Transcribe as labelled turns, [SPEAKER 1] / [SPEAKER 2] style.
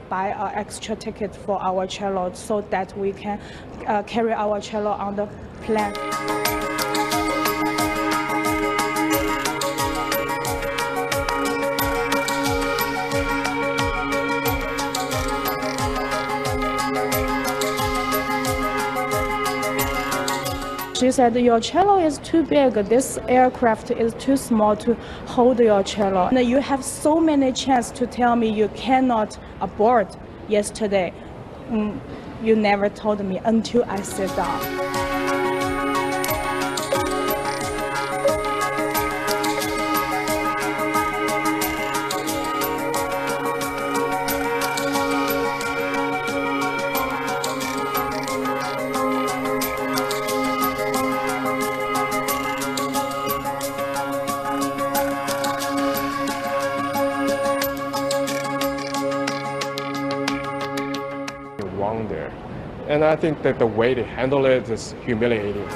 [SPEAKER 1] buy an extra ticket for our cello so that we can carry our cello on the plane. She said, your cello is too big. This aircraft is too small to hold your cello. And you have so many chances to tell me you cannot abort yesterday. You never told me until I sit down.
[SPEAKER 2] Wrong there. And I think that the way they handle it is humiliating.